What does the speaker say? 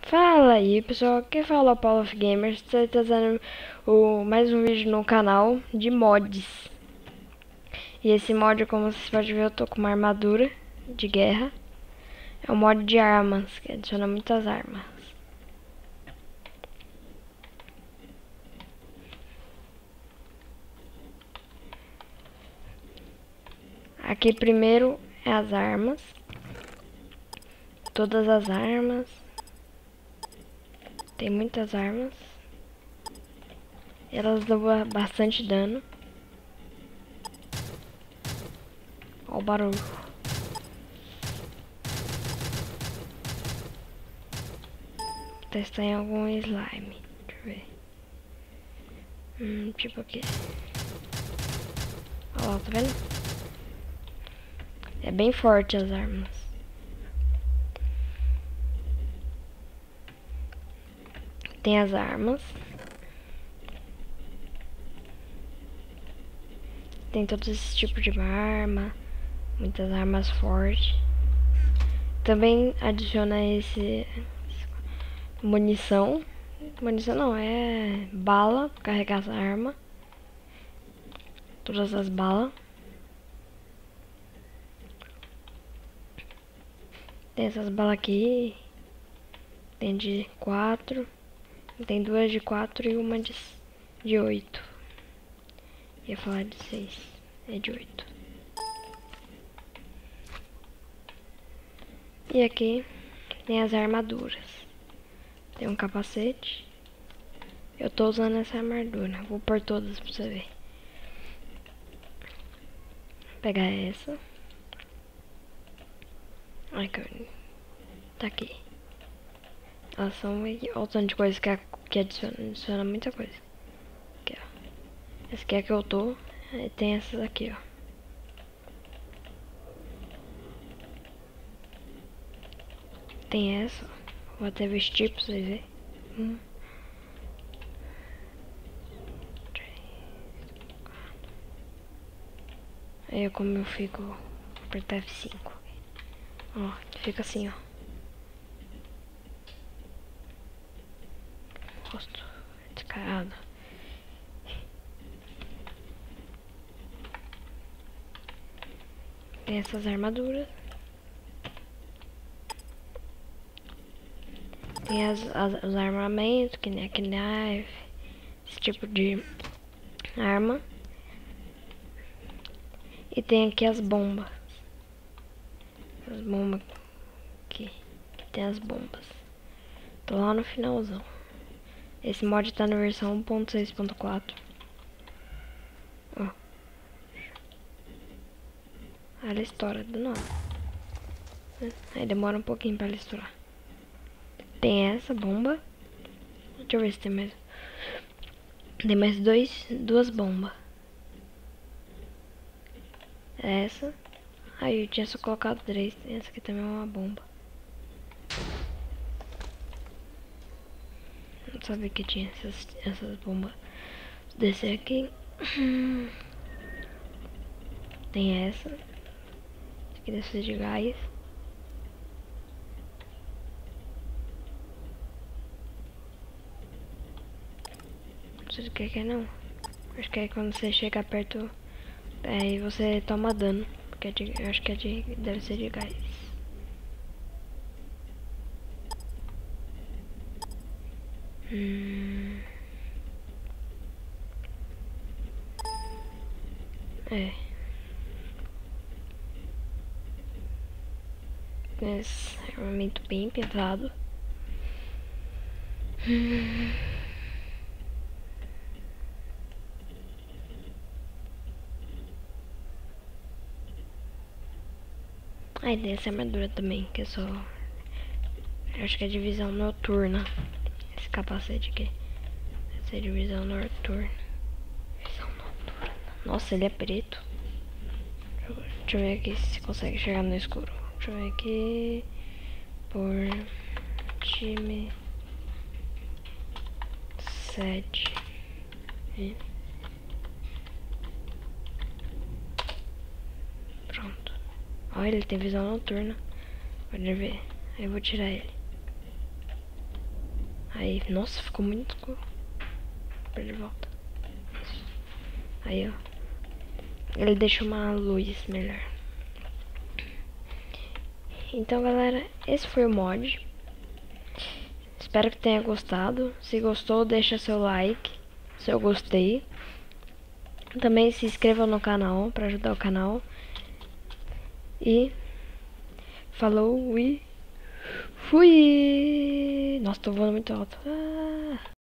Fala aí pessoal, quem fala é o Paulo of Gamers, você tá fazendo mais um vídeo no canal de mods. E esse mod, como vocês podem ver, eu tô com uma armadura de guerra. É um mod de armas, que adiciona muitas armas. Aqui primeiro é as armas. Todas as armas. Tem muitas armas. Elas dão bastante dano. Olha o barulho. Vou testar em algum slime. Deixa eu ver. Tipo aqui. Olha lá, tá vendo? É bem forte as armas. Tem as armas. Tem todos esses tipos de arma. Muitas armas fortes. Também adiciona esse munição. Munição não, é bala pra carregar essa arma. Todas as balas. Tem essas balas aqui. Tem de 4. Tem duas de 4 e uma de 8. Ia falar de 6. É de 8. E aqui tem as armaduras. Tem um capacete. Eu tô usando essa armadura. Vou pôr todas pra você ver. Vou pegar essa. Ai, que tá aqui. Elas são olha o tanto de coisa que adiciona muita coisa. Aqui, ó. Essa aqui é que eu tô. E tem essas aqui, ó. Tem essa. Vou até vestir pra vocês verem. 3, 4. Aí como eu fico. Vou apertar F5. Ó, fica assim, ó. Rosto descarado. Tem essas armaduras. Tem os armamentos, que nem a knife, esse tipo de arma. E tem aqui as bombas. As bombas aqui. Que tem as bombas. Tô lá no finalzão. Esse mod tá na versão 1.6.4. Ó. Ela estoura do nada. Aí demora um pouquinho pra ela estourar. Tem essa bomba. Deixa eu ver se tem mais. Tem mais duas bombas. Essa. Aí eu tinha só colocado 3. Essa aqui também é uma bomba. Não sabia que tinha essas bombas. Vou descer aqui. Tem essa. Essa aqui deve ser de gás. Não sei o que é não. Acho que é quando você chega perto. Aí você toma dano. Porque eu acho que deve ser de gás. É. Esse armamento bem pesado. Aí tem essa armadura também, que é só. Eu acho que é divisão noturna. Esse capacete aqui. Essa é divisão noturna. Divisão noturna. Nossa, ele é preto. Deixa eu ver aqui se consegue chegar no escuro. Deixa eu ver aqui. Por time 7. Pronto. Olha, ele tem visão noturna. Pode ver. Aí eu vou tirar ele. Aí, nossa, ficou muito escuro. Pra de volta. Aí, ó. Ele deixa uma luz melhor. Então, galera, esse foi o mod. Espero que tenha gostado. Se gostou, deixa seu like, seu gostei. Também se inscreva no canal para ajudar o canal. E falou e fui! Nossa, tô voando muito alto.